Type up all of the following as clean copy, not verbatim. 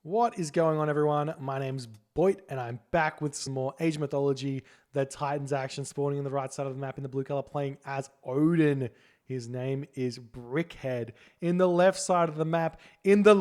What is going on, everyone? My name's Boyd, and I'm back with some more Age Mythology, the Titans action, spawning on the right side of the map in the blue color, playing as Odin. His name is Brickhead. In the left side of the map, in the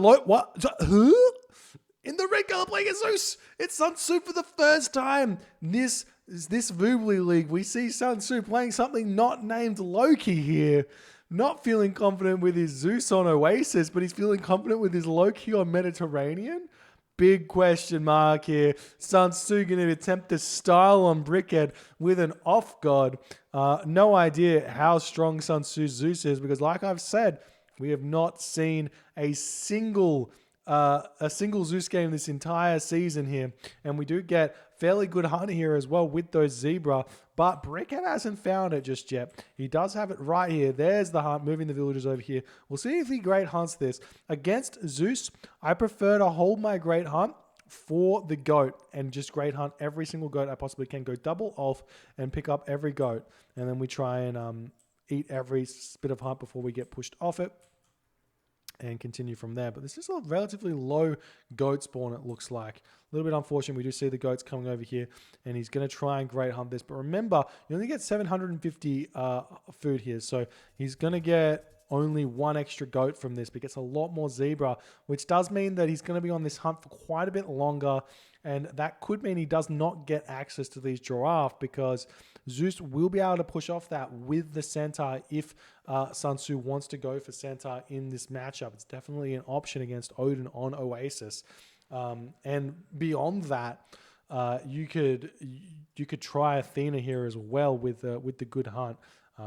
in the red color, playing as Zeus. It's SunTzu for the first time. This Voobly League, we see SunTzu playing something not named Loki here. Not feeling confident with his Zeus on Oasis, but he's feeling confident with his Loki on Mediterranean. Big question mark here. SunTzu going to attempt to style on Brickhead with an off god. No idea how strong SunTzu's Zeus is, because like I've said, we have not seen a single Zeus game this entire season here, and we do get fairly good hunt here as well with those zebra, but Brickhead hasn't found it just yet. He does have it right here. There's the hunt, moving the villagers over here. We'll see if he great hunts this. Against Zeus, I prefer to hold my great hunt for the goat and just great hunt every single goat I possibly can. Go double off and pick up every goat, and then we try and eat every bit of hunt before we get pushed off it and continue from there. But this is a relatively low goat spawn, it looks like. A little bit unfortunate. We do see the goats coming over here, and he's going to try and great hunt this. But remember, you only get 750 food here, so he's going to get only one extra goat from this, but gets a lot more zebra, which does mean that he's going to be on this hunt for quite a bit longer, and that could mean he does not get access to these giraffe, because Zeus will be able to push off that with the centaur if SunTzu wants to go for centaur in this matchup. It's definitely an option against Odin on Oasis. And beyond that, you could try Athena here as well with the good hunt.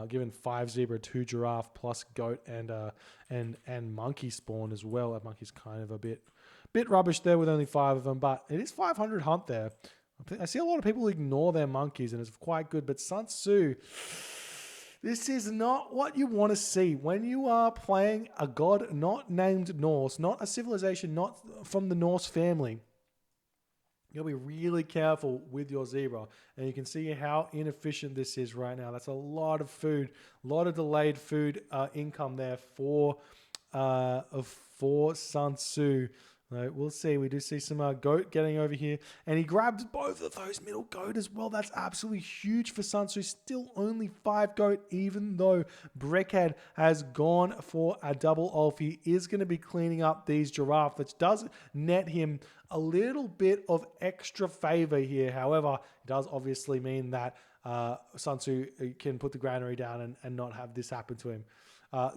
Given 5 zebra, 2 giraffe plus goat and monkey spawn as well. That monkey's kind of a bit rubbish there with only 5 of them, but it is 500 hunt there. I see a lot of people ignore their monkeys, and it's quite good. But SunTzu, this is not what you want to see when you are playing a god not named Norse, not a civilization, not from the Norse family. You'll be really careful with your zebra, and you can see how inefficient this is right now. That's a lot of food, a lot of delayed food income there for SunTzu. Right, we'll see. We do see some goat getting over here, and he grabs both of those middle goat as well. That's absolutely huge for SunTzu. Still only 5 goat, even though Brickhead has gone for a double off. He is going to be cleaning up these giraffe, which does net him a little bit of extra favor here. However, it does obviously mean that SunTzu can put the granary down and not have this happen to him.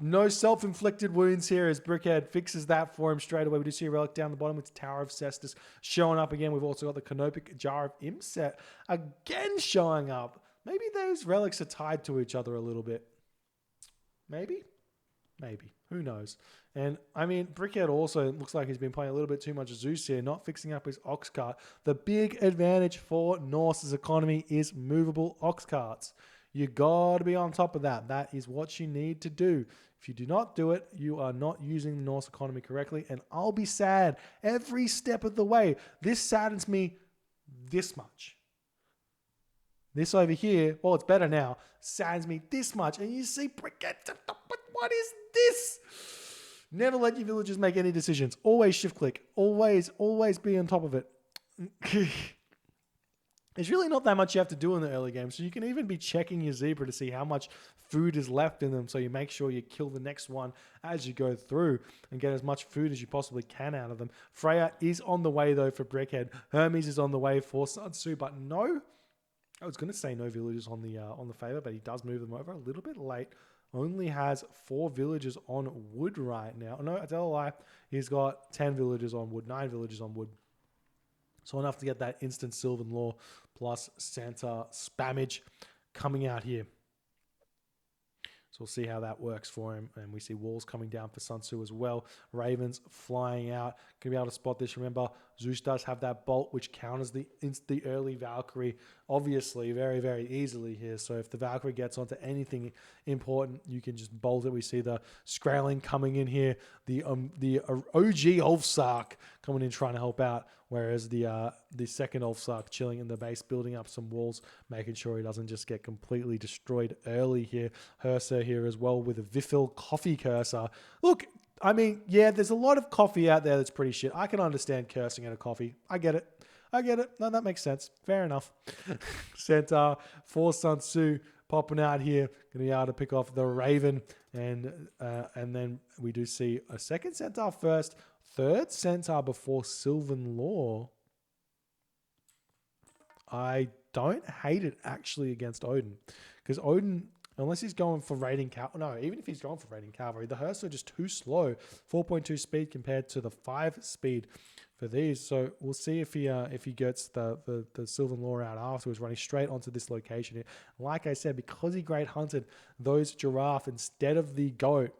No self-inflicted wounds here as Brickhead fixes that for him straight away. We do see a relic down the bottom with Tower of Cestus showing up again. We've also got the Canopic Jar of Imset again showing up. Maybe those relics are tied to each other a little bit. Maybe. Who knows? And I mean, Brickhead also looks like he's been playing a little bit too much Zeus here, not fixing up his ox cart. The big advantage for Norse's economy is movable ox carts. You got to be on top of that. That is what you need to do. If you do not do it, you are not using the Norse economy correctly, and I'll be sad every step of the way. This saddens me this much. This over here, well, it's better now, saddens me this much. And you see Brickhead, what is this? Never let your villagers make any decisions. Always shift click. Always be on top of it. There's really not that much you have to do in the early game, so you can even be checking your zebra to see how much food is left in them, so you make sure you kill the next one as you go through and get as much food as you possibly can out of them. Freya is on the way, though, for Brickhead. Hermes is on the way for SunTzu, but no, I was going to say no villagers on the favor, but he does move them over a little bit late. Only has 4 villagers on wood right now. No, I tell a lie. He's got 10 villagers on wood, 9 villagers on wood. So enough to get that instant Sylvan Law plus Santa spammage coming out here. So we'll see how that works for him. And we see walls coming down for SunTzu as well. Ravens flying out. Going to be able to spot this. Remember, Zeus does have that bolt, which counters the early Valkyrie, obviously, very, very easily here. So if the Valkyrie gets onto anything important, you can just bolt it. We see the Skraeling coming in here. The OG Ulfsark coming in trying to help out, whereas the second Ulfsark chilling in the base, building up some walls, making sure he doesn't just get completely destroyed early here. Hersa here as well with a Vifil Coffee Cursor. Look, I mean, yeah, there's a lot of coffee out there that's pretty shit. I can understand cursing at a coffee. I get it. No, that makes sense. Fair enough. Centaur for SunTzu popping out here. Going to be able to pick off the Raven. And then we do see a second Centaur first. Third Centaur before Sylvan Law. I don't hate it actually against Odin. Because Odin... Unless he's going for raiding cavalry. No, even if he's going for raiding cavalry, the Hearse are just too slow. 4.2 speed compared to the 5 speed for these. So we'll see if he gets the Sylvan Law out afterwards, running straight onto this location here. Like I said, because he great hunted those giraffe instead of the goat,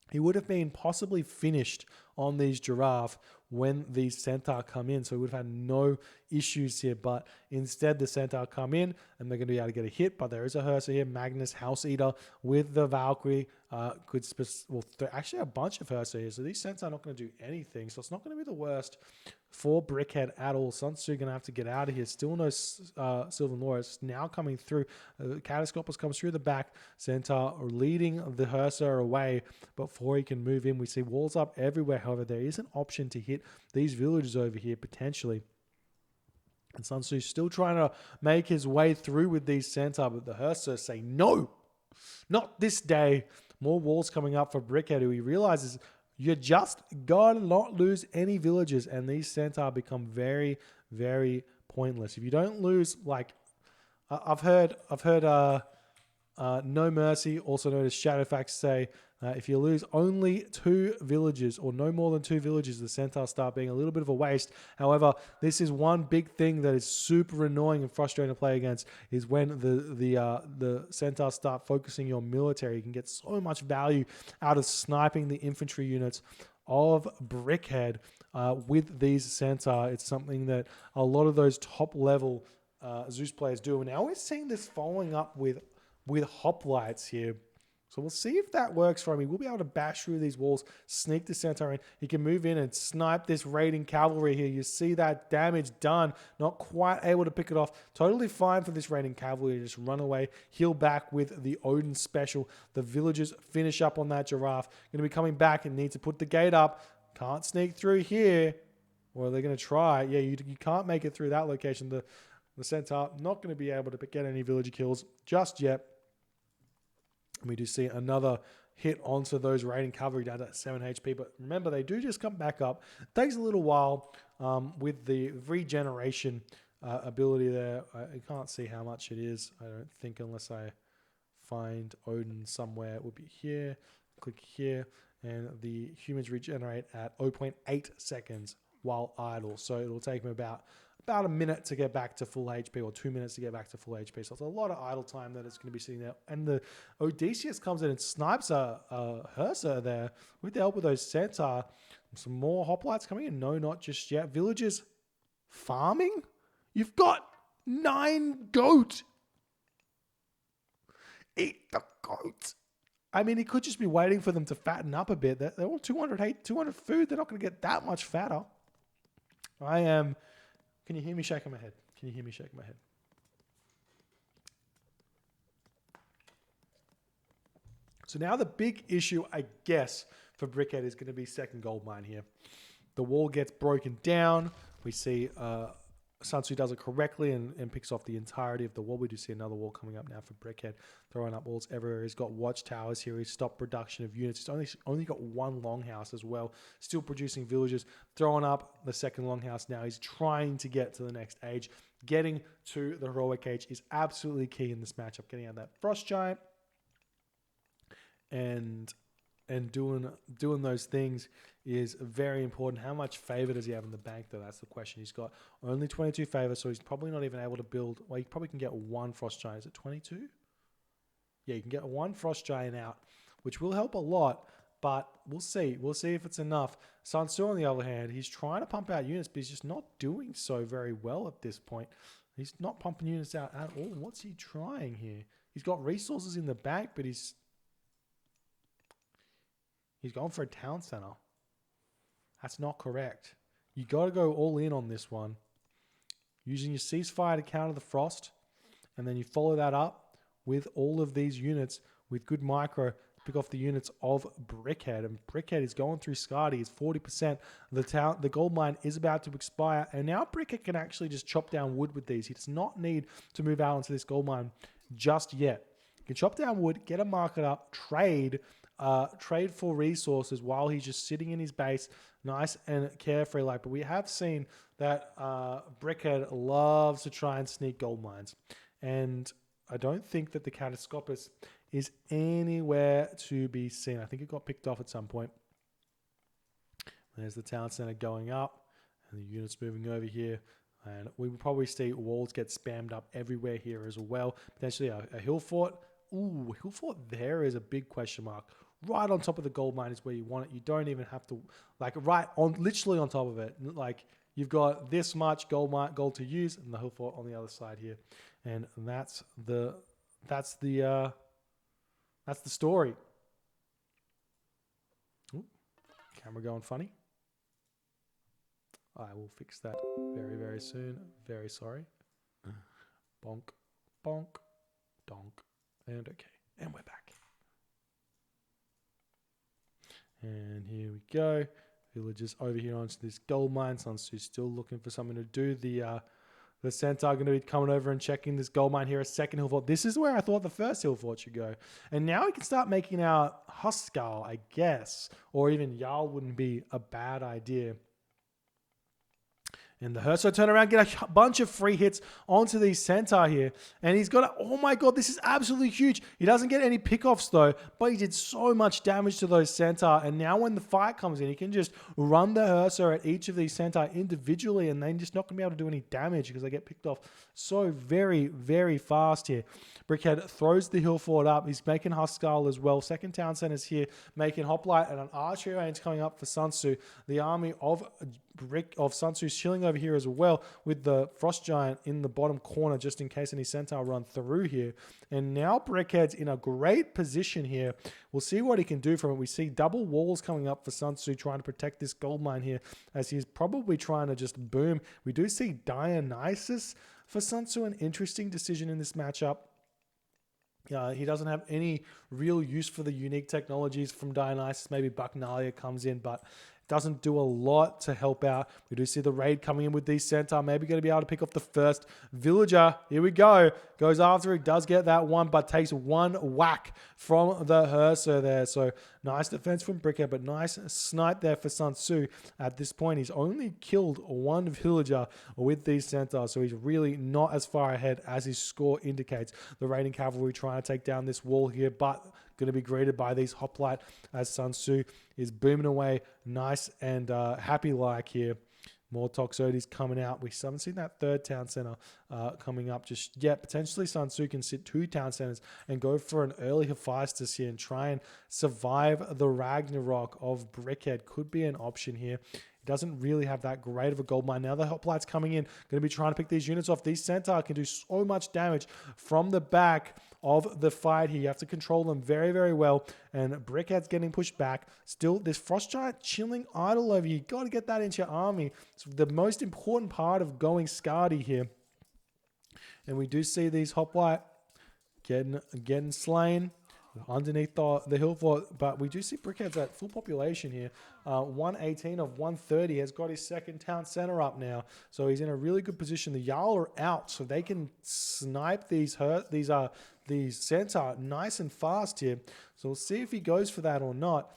he would have been possibly finished on these giraffe when these Centaur come in. So we would have had no issues here. But instead, the Centaur come in and they're going to be able to get a hit. But there is a Hearse here, Magnus, House Eater with the Valkyrie. Actually a bunch of Hearse here. So these Centaur are not going to do anything. So it's not going to be the worst for Brickhead at all. SunTzu going to have to get out of here. Still no Sylvan Law. It's now coming through. Catascopus comes through the back. Centaur leading the Hearse away before he can move in. We see walls up everywhere. However, there is an option to hit these villages over here potentially. And SunTzu still trying to make his way through with these Centaur, but the Hearse say no, not this day. More walls coming up for Brickhead, who he realizes you just gotta not lose any villages, and these Centaur become very, very pointless. If you don't lose, like I've heard No Mercy, also known as Shadowfax, say if you lose only 2 villages or no more than 2 villages, the Centaur start being a little bit of a waste. However, this is one big thing that is super annoying and frustrating to play against, is when the Centaur start focusing your military. You can get so much value out of sniping the infantry units of Brickhead with these Centaur. It's something that a lot of those top level Zeus players do. And now we're seeing this following up with hoplites here. So we'll see if that works for him. He will be able to bash through these walls, sneak the Centaur in. He can move in and snipe this raiding cavalry here. You see that damage done. Not quite able to pick it off. Totally fine for this raiding cavalry to just run away, heal back with the Odin special. The villagers finish up on that giraffe. Going to be coming back and need to put the gate up. Can't sneak through here. Or they're going to try. Yeah, you can't make it through that location. The Centaur not going to be able to get any villager kills just yet. And we do see another hit onto those raiding cavalry down at 7 HP. But remember, they do just come back up. It takes a little while with the regeneration ability there. I can't see how much it is, I don't think, unless I find Odin somewhere. It would be here. Click here. And the humans regenerate at 0.8 seconds while idle. So it'll take them about a minute to get back to full HP, or 2 minutes to get back to full HP. So it's a lot of idle time that it's going to be sitting there. And the Odysseus comes in and snipes a Hearse there with the help of those Centaur. Some more hoplites coming in. No, not just yet. Villagers farming? You've got 9 goat. Eat the goat. I mean, he could just be waiting for them to fatten up a bit. They're all 200 food. They're not going to get that much fatter. Can you hear me shaking my head? Can you hear me shaking my head? So now the big issue, I guess, for Brickhead is going to be second gold mine here. The wall gets broken down. We see SunTzu does it correctly and picks off the entirety of the wall. We do see another wall coming up now for Brickhead, throwing up walls everywhere. He's got watchtowers here. He's stopped production of units. He's only got 1 longhouse as well, still producing villagers, throwing up the second longhouse now. He's trying to get to the next age. Getting to the heroic age is absolutely key in this matchup. Getting out that frost giant and doing those things is very important. How much favor does he have in the bank, though? That's the question. He's got only 22 favor, so he's probably not even able to build. Well, he probably can get 1 frost giant. Is it 22? Yeah, you can get 1 frost giant out, which will help a lot, but we'll see. We'll see if it's enough. SunTzu, on the other hand, he's trying to pump out units, but he's just not doing so very well at this point. He's not pumping units out at all. What's he trying here? He's got resources in the bank, but he's going for a town center. That's not correct. You got to go all in on this one. Using your ceasefire to counter the frost, and then you follow that up with all of these units with good micro pick off the units of Brickhead. And Brickhead is going through Skadi. It's 40%. The gold mine is about to expire. And now Brickhead can actually just chop down wood with these. He does not need to move out into this gold mine just yet. He can chop down wood, get a market up, trade for resources while he's just sitting in his base, nice and carefree like. But we have seen that Brickhead loves to try and sneak gold mines. And I don't think that the Catastropus is anywhere to be seen. I think it got picked off at some point. There's the town center going up and the units moving over here. And we will probably see walls get spammed up everywhere here as well. Potentially a hill fort. Ooh, hill fort there is a big question mark. Right on top of the gold mine is where you want it. You don't even have to, like, literally on top of it. Like, you've got this much gold to use, and the hill fort on the other side here. And that's the story. Ooh, camera going funny. I will fix that very, very soon. Very sorry. Bonk, bonk, donk, and okay. And we're back. And here we go. Villagers over here onto this gold mine. SunTzu still looking for something to do. The centaur going to be coming over and checking this gold mine here. A second hill fort. This is where I thought the first hill fort should go. And now we can start making our Huskal, I guess. Or even Jarl wouldn't be a bad idea. And the Herso turn around, get a bunch of free hits onto the centaur here. And he's got oh my god, this is absolutely huge. He doesn't get any pickoffs though, but he did so much damage to those centaur. And now when the fight comes in, he can just run the Herso at each of these centaur individually, and they're just not going to be able to do any damage because they get picked off so very, very fast here. Brickhead throws the hill fort up. He's making Huskal as well. Second town center's here, making Hoplite and an archery range coming up for SunTzu. The army of SunTzu chilling over here as well, with the Frost Giant in the bottom corner just in case any centaur run through here. And now Brickhead's in a great position here. We'll see what he can do from it. We see double walls coming up for SunTzu trying to protect this gold mine here as he's probably trying to just boom. We do see Dionysus for SunTzu, an interesting decision in this matchup. He doesn't have any real use for the unique technologies from Dionysus. Maybe Bucknalia comes in, but doesn't do a lot to help out. We do see the raid coming in with these centaur. Maybe going to be able to pick off the first villager. Here we go. Goes after it. Does get that one, but takes one whack from the Herso there. So nice defense from Brickhead, but nice snipe there for SunTzu. At this point, he's only killed one villager with these centaurs, so he's really not as far ahead as his score indicates. The raiding cavalry trying to take down this wall here, but going to be greeted by these hoplite as SunTzu is booming away nice and happy like here. More Toxotes coming out. We haven't seen that third town center coming up just yet. Potentially SunTzu can sit two town centers and go for an early Hephaestus here and try and survive the Ragnarok of Brickhead. Could be an option here. Doesn't really have that great of a gold mine. Now the hoplites coming in, going to be trying to pick these units off. These centaur can do so much damage from the back of the fight here. You have to control them very, very well. And Brickhead's getting pushed back. Still, this Frost Giant chilling idle over here. You got to get that into your army. It's the most important part of going Skadi here. And we do see these hoplite getting slain underneath the hill fort, but we do see Brickhead's at full population here. 118 of 130 has got his second town center up now, so he's in a really good position. The Jarl are out, so they can snipe these centaur nice and fast here. So we'll see if he goes for that or not.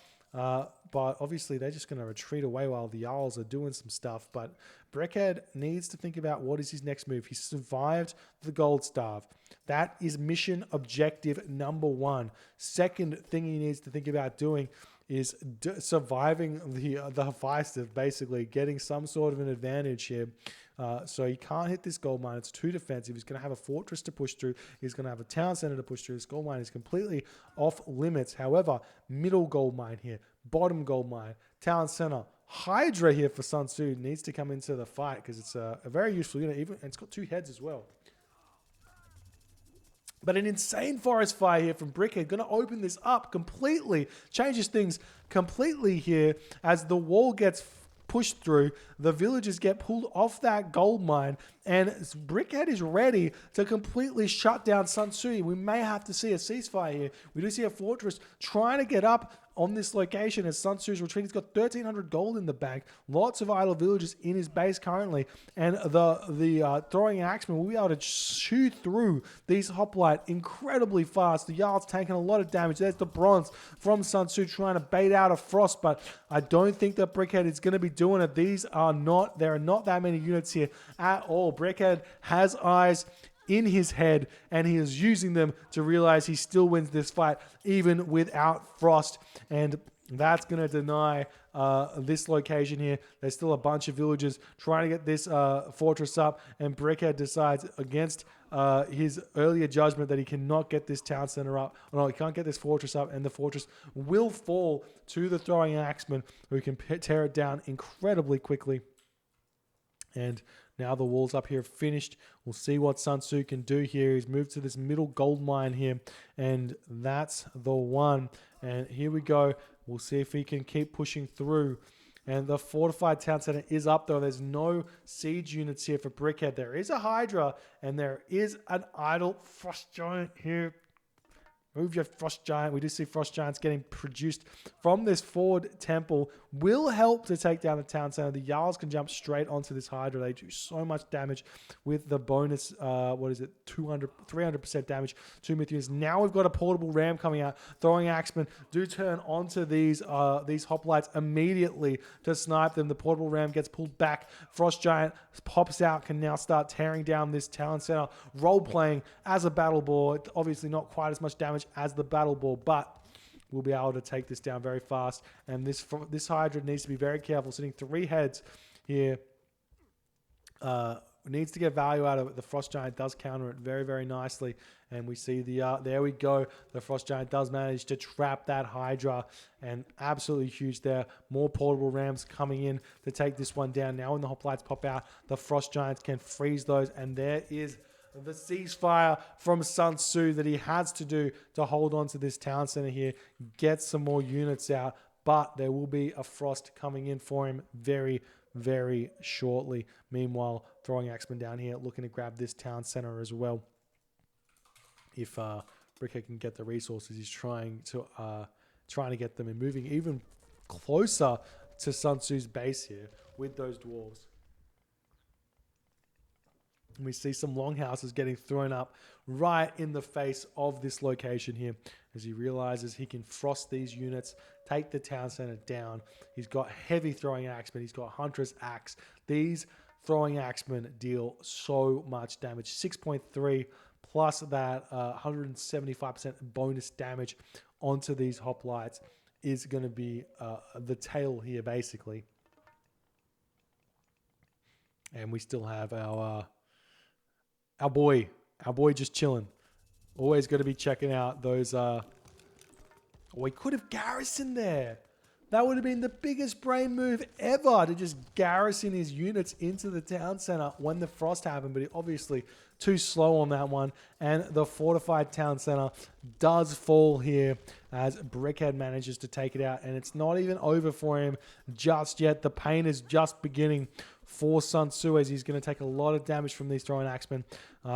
But obviously they're just going to retreat away while the Jarls are doing some stuff. But Brickhead needs to think about what is his next move. He survived the Gold Starve. That is mission objective number one. Second thing he needs to think about doing is surviving the Hephaestus, basically getting some sort of an advantage here. So he can't hit this gold mine. It's too defensive. He's going to have a fortress to push through. He's going to have a town center to push through. This gold mine is completely off limits. However, middle gold mine here, bottom gold mine, town center, Hydra here for SunTzu needs to come into the fight because it's a very useful unit. And it's got two heads as well. But an insane forest fire here from Brickhead. Going to open this up completely. Changes things completely here as the wall gets push through. The villagers get pulled off that gold mine, and Brickhead is ready to completely shut down SunTzu. We may have to see a ceasefire here. We do see a fortress trying to get up on this location as SunTzu's retreat. He's got 1,300 gold in the bank. Lots of idle villagers in his base currently. And the throwing axeman will be able to chew through these hoplite incredibly fast. The Jarl's taking a lot of damage. There's the bronze from SunTzu trying to bait out a frost, but I don't think that Brickhead is going to be doing it. There are not that many units here at all. Brickhead has eyes in his head, and he is using them to realize he still wins this fight even without frost, and that's going to deny this location here. There's still a bunch of villagers trying to get this fortress up, and Brickhead decides against his earlier judgment that he cannot get this town center up. No, he can't get this fortress up, and the fortress will fall to the throwing axeman, who can tear it down incredibly quickly. And now the walls up here are finished. We'll see what SunTzu can do here. He's moved to this middle gold mine here, and that's the one. And here we go. We'll see if he can keep pushing through. And the fortified town center is up, though. There's no siege units here for Brickhead. There is a Hydra, and there is an idle frost giant here. Move your frost giant. We do see frost giants getting produced from this forward temple. Will help to take down the town center. The Jarls can jump straight onto this Hydra. They do so much damage with the bonus, 300% damage to myth units. Now we've got a portable ram coming out. Throwing axemen do turn onto these hoplites immediately to snipe them. The portable ram gets pulled back. Frost giant pops out, can now start tearing down this town center. Role-playing as a battle ball. Obviously not quite as much damage as the battle ball, but we'll be able to take this down very fast. And this Hydra needs to be very careful. Sitting 3 heads here. Needs to get value out of it. The Frost Giant does counter it very, very nicely. And we see there we go. The Frost Giant does manage to trap that Hydra. And absolutely huge there. More portable rams coming in to take this one down. Now when the hoplites pop out, the Frost Giants can freeze those. And there is the ceasefire from SunTzu that he has to do to hold on to this town center here, get some more units out, but there will be a frost coming in for him very, very shortly. Meanwhile, throwing axeman down here looking to grab this town center as well. If Brickhead can get the resources, he's trying to get them and moving even closer to SunTzu's base here with those dwarves. And we see some longhouses getting thrown up right in the face of this location here as he realizes he can frost these units, take the town center down. He's got heavy throwing axemen. He's got Hunter's Axe. These throwing axemen deal so much damage. 6.3 plus that 175% bonus damage onto these hoplites is going to be the tail here basically. And we still have our boy just chilling. Always got to be checking out those. We could have garrisoned there. That would have been the biggest brain move ever, to just garrison his units into the town center when the frost happened. But he obviously too slow on that one. And the fortified town center does fall here as Brickhead manages to take it out. And it's not even over for him just yet. The pain is just beginning for SunTzu as he's going to take a lot of damage from these throwing axemen.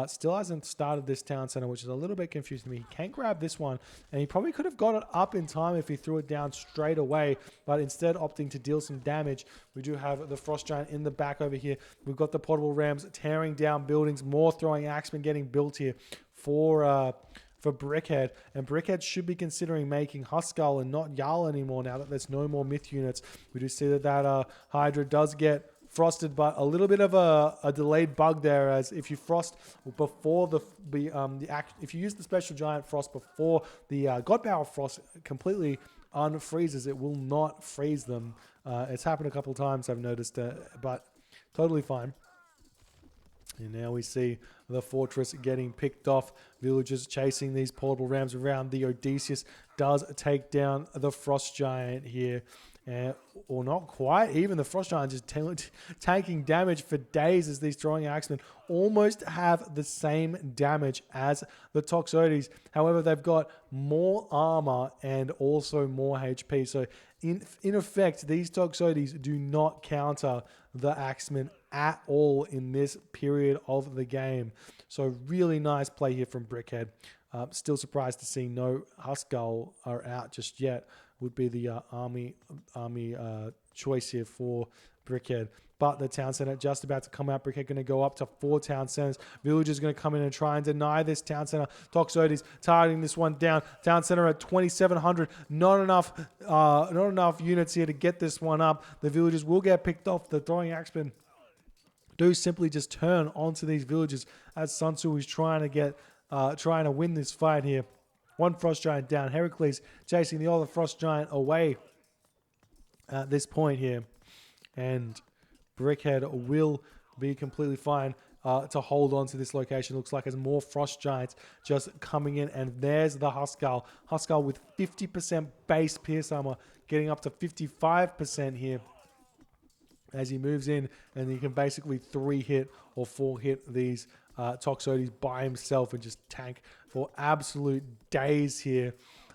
Still hasn't started this town center, which is a little bit confusing to me. He can grab this one, and he probably could have got it up in time if he threw it down straight away, but instead opting to deal some damage. We do have the Frost Giant in the back over here. We've got the portable rams tearing down buildings, more throwing axemen getting built here for Brickhead. And Brickhead should be considering making Huskull and not Jarl anymore now that there's no more myth units. We do see that Hydra does get frosted, but a little bit of a delayed bug there, as if you frost before if you use the special giant frost before the God Power frost completely unfreezes, it will not freeze them. It's happened a couple of times, I've noticed, but totally fine. And now we see the fortress getting picked off. Villagers chasing these portable rams around. The Odysseus does take down the Frost Giant here. Or not quite. Even the Frost Giant just taking damage for days as these throwing axemen almost have the same damage as the Toxotes. However, they've got more armor and also more HP. So in effect, these Toxotes do not counter the Axemen at all in this period of the game. So really nice play here from Brickhead. Still surprised to see no Huskull are out just yet. Would be the army choice here for Brickhead. But the town center just about to come out. Brickhead going to go up to 4 town centers. Villagers going to come in and try and deny this town center. Toxotes targeting this one down. Town center at 2,700. Not enough units here to get this one up. The villagers will get picked off. The throwing axemen do simply just turn onto these villagers as SunTzu is trying to win this fight here. One Frost Giant down. Heracles chasing the other Frost Giant away at this point here. And Brickhead will be completely fine to hold on to this location. Looks like there's more Frost Giants just coming in. And there's the Huskull. Huskull with 50% base Pierce Armor, getting up to 55% here as he moves in. And he can basically 3-hit or 4-hit these Toxotes by himself and just tank for absolute days here.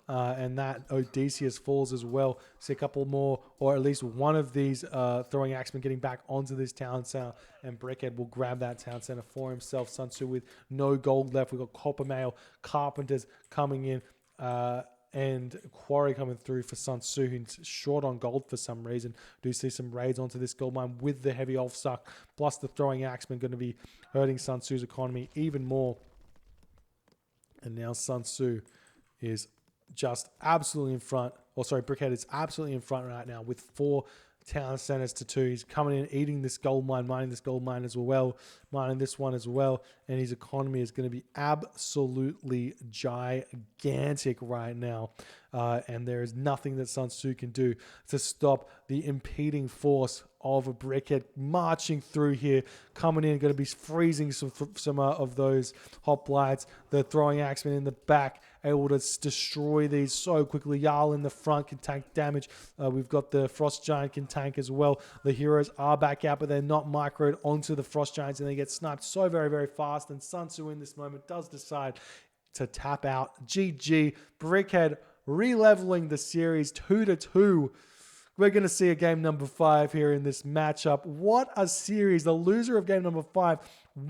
And that Odysseus falls as well. See a couple more, or at least one of these throwing axemen getting back onto this town center, and Brickhead will grab that town center for himself. SunTzu with no gold left. We've got Copper Mail, Carpenters coming in, and Quarry coming through for SunTzu, who's short on gold for some reason. Do see some raids onto this gold mine with the heavy off suck, plus the throwing axemen going to be hurting SunTzu's economy even more. And now SunTzu is just absolutely in front. Brickhead is absolutely in front right now with 4 town centers to 2. He's coming in, eating this gold mine, mining this gold mine as well, mining this one as well, and his economy is going to be absolutely gigantic right now. And there is nothing that SunTzu can do to stop the impeding force of a Brickhead marching through here, coming in, going to be freezing some of those hoplites. The throwing axemen in the back, able to destroy these so quickly. Jarl in the front can tank damage. We've got the Frost Giant can tank as well. The heroes are back out, but they're not microed onto the Frost Giants, and they get sniped so very, very fast. And SunTzu in this moment does decide to tap out. GG. Brickhead re-leveling the series 2-2. We're going to see a game number 5 here in this matchup. What a series. The loser of game number 5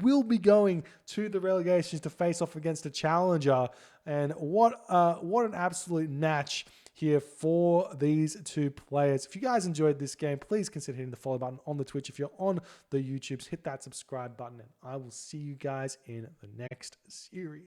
will be going to the relegations to face off against a challenger. And what an absolute match here for these two players. If you guys enjoyed this game, please consider hitting the follow button on the Twitch. If you're on the YouTubes, hit that subscribe button. And I will see you guys in the next series.